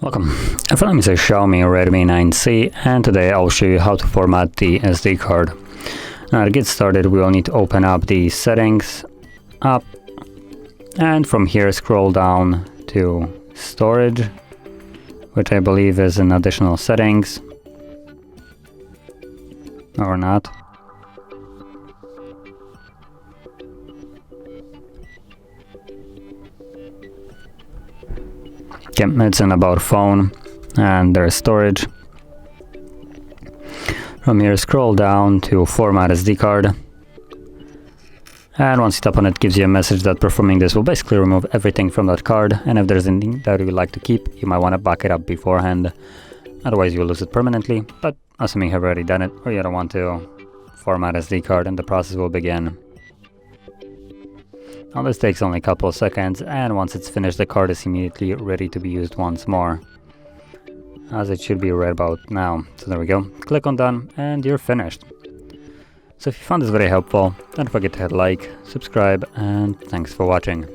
Welcome, in front of me is a Xiaomi Redmi 9C, and today I'll show you how to format the SD card. Now to get started, we will need to open up the settings app, and from here scroll down to storage, which I believe is in additional settings, or not. Okay, it's in about phone, and there's storage. From here scroll down to format SD card, and once you tap on it, it gives you a message that performing this will basically remove everything from that card, and if there's anything that you would like to keep, you might want to back it up beforehand, otherwise you'll lose it permanently. But assuming you have already done it, or you don't want to format SD card, and the process will begin. Now this takes only a couple of seconds, and once it's finished, the card is immediately ready to be used once more, as it should be right about now. So there we go, click on done, and you're finished. So if you found this very helpful, don't forget to hit like, subscribe, and thanks for watching.